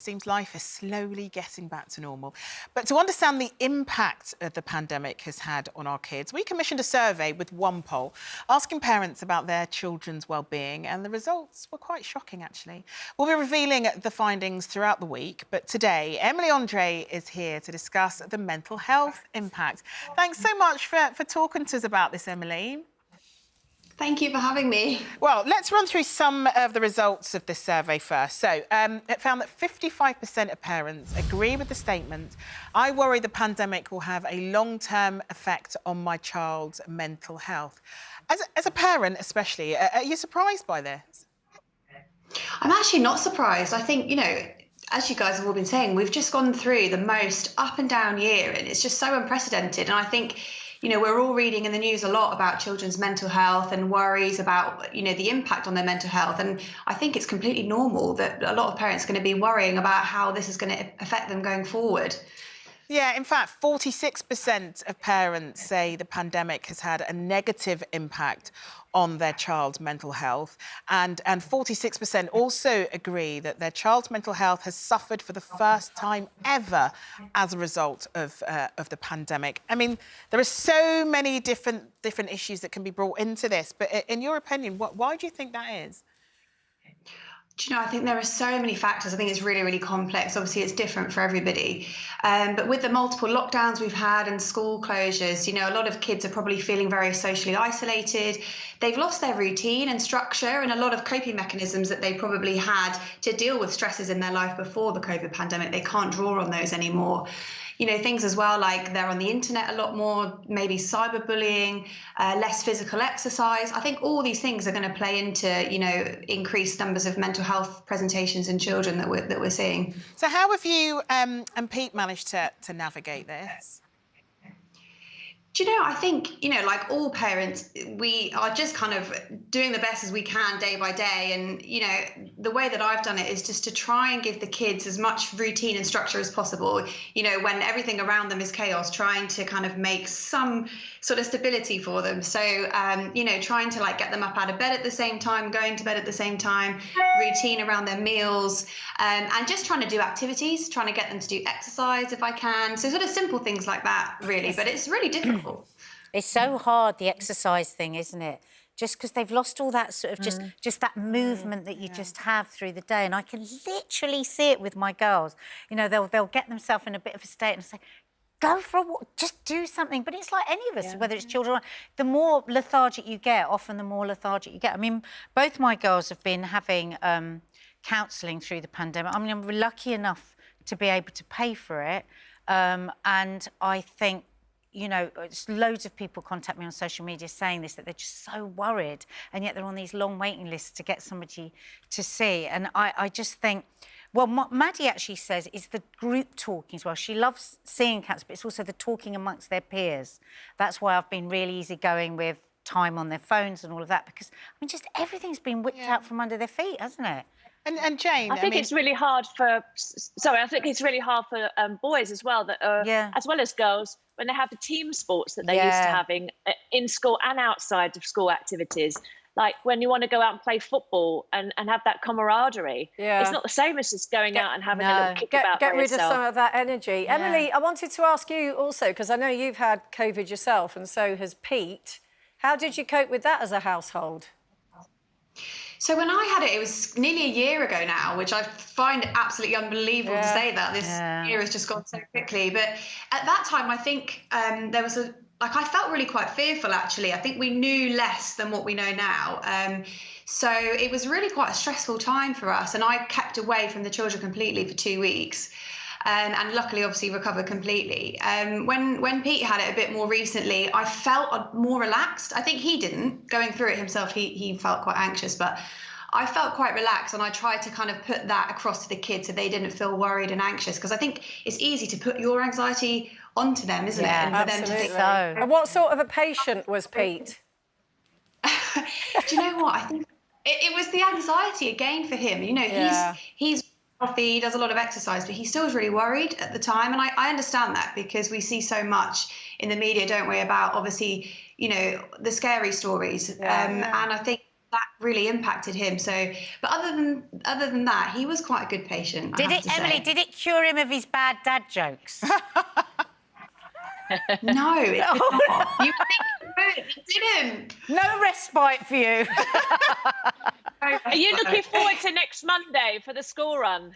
seems life is slowly getting back to normal. But to understand the impact the pandemic has had on our kids, we commissioned a survey with one poll asking parents about their children's well-being, and the results were quite shocking, actually. We'll be revealing the findings throughout the week, but today, Emily Andre is here to discuss the mental health impact. Thanks so much for talking to us about this, Emily. Thank you for having me. Well, let's run through some of the results of this survey first. So, it found that 55% of parents agree with the statement, "I worry the pandemic will have a long-term effect on my child's mental health." As a parent, especially, are you surprised by this? I'm actually not surprised. I think, as you guys have all been saying, we've just gone through the most up and down year, and it's just so unprecedented. And I think, we're all reading in the news a lot about children's mental health and worries about, the impact on their mental health. And I think it's completely normal that a lot of parents are going to be worrying about how this is going to affect them going forward. Yeah, in fact, 46% of parents say the pandemic has had a negative impact on their child's mental health, and 46% also agree that their child's mental health has suffered for the first time ever as a result of the pandemic. I mean, there are so many different issues that can be brought into this, but in your opinion, why do you think that is? I think there are so many factors. I think it's really, really complex. Obviously, it's different for everybody. But with the multiple lockdowns we've had and school closures, a lot of kids are probably feeling very socially isolated. They've lost their routine and structure and a lot of coping mechanisms that they probably had to deal with stresses in their life before the COVID pandemic. They can't draw on those anymore. Things as well, like they're on the internet a lot more, maybe cyberbullying, less physical exercise. I think all these things are going to play into, increased numbers of mental health presentations in children that we're seeing. So how have you and Pete managed to navigate this? I think, like all parents, we are just kind of doing the best as we can day by day. And, the way that I've done it is just to try and give the kids as much routine and structure as possible. When everything around them is chaos, trying to kind of make some sort of stability for them. So, trying to get them up out of bed at the same time, going to bed at the same time, routine around their meals, and just trying to do activities, trying to get them to do exercise if I can. So sort of simple things like that, really. But it's really difficult. It's so hard, the exercise thing, isn't it? Just because they've lost all that sort of just that movement that you just have through the day. And I can literally see it with my girls. They'll get themselves in a bit of a state and say, go for a walk, just do something. But it's like any of us, whether it's children, the more lethargic you get, often the more lethargic you get. I mean, both my girls have been having counselling through the pandemic. I mean, I'm lucky enough to be able to pay for it. And I think, loads of people contact me on social media saying this, that they're just so worried, and yet they're on these long waiting lists to get somebody to see. And I just think, well, Maddie actually says it's the group talking as well. She loves seeing cats, but it's also the talking amongst their peers. That's why I've been really easygoing with time on their phones and all of that, because, just everything's been whipped out from under their feet, hasn't it? And Jane, I think it's really hard for. Sorry, I think it's really hard for boys as well, that are, as well as girls, when they have the team sports that they're used to having in school and outside of school activities. Like when you want to go out and play football and have that camaraderie. It's not the same as just going out and having a little kick about by Get rid yourself. of some of that energy. Emily, I wanted to ask you also, because I know you've had COVID yourself, and so has Pete. How did you cope with that as a household? So when I had it, it was nearly a year ago now, which I find absolutely unbelievable to say that. This year has just gone so quickly. But at that time, I think there was I felt really quite fearful, actually. I think we knew less than what we know now. So it was really quite a stressful time for us. And I kept away from the children completely for 2 weeks. And luckily, obviously, recovered completely. When Pete had it a bit more recently, I felt more relaxed. I think he didn't. Going through it himself, he felt quite anxious, but I felt quite relaxed, and I tried to kind of put that across to the kids so they didn't feel worried and anxious, because I think it's easy to put your anxiety onto them, isn't it? And for them to think, And what sort of a patient was Pete? Do you know what? I think it was the anxiety again for him. He's healthy, he does a lot of exercise, but he still was really worried at the time. And I understand that, because we see so much in the media, don't we, about obviously, the scary stories. And I think that really impacted him. So, but other than that, he was quite a good patient. Emily, did it cure him of his bad dad jokes? No, it did not. You think it didn't. No respite for you. Are you looking forward to next Monday for the school run?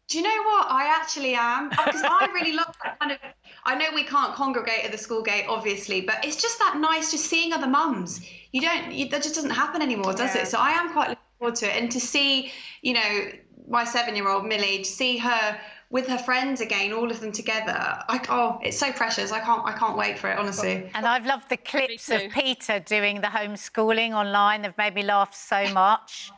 Do you know what? I actually am, because I really love that kind of. I know we can't congregate at the school gate, obviously, but it's just that nice, just seeing other mums. That just doesn't happen anymore, does it? So I am quite looking forward to it, and to see, you know, my 7-year-old Millie, to see her with her friends again, all of them together. It's so precious. I can't wait for it, honestly. And I've loved the clips of Peter doing the homeschooling online. They've made me laugh so much.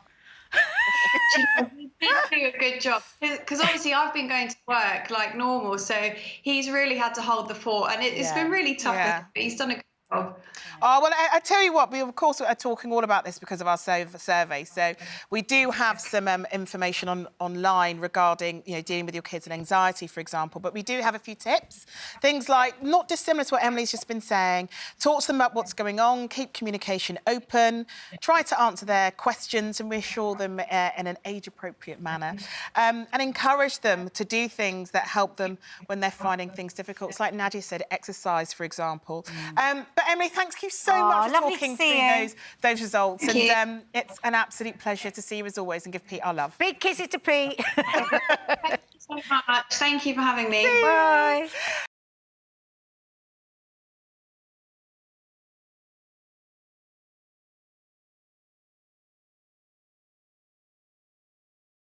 He did do a good job, because obviously I've been going to work like normal, so he's really had to hold the fort, and it's been really tough. But he's done a good job. Oh, well, I tell you what, we of course are talking all about this because of our survey. So we do have some information online regarding, you know, dealing with your kids and anxiety, for example. But we do have a few tips. Things like, not dissimilar to what Emily's just been saying, talk to them about what's going on, keep communication open, try to answer their questions and reassure them in an age-appropriate manner, and encourage them to do things that help them when they're finding things difficult. It's like Nadia said, exercise, for example. But Emily, thank you so much for talking through those results. And it's an absolute pleasure to see you as always, and give Pete our love. Big kisses to Pete. Thank you so much. Thank you for having me. Bye.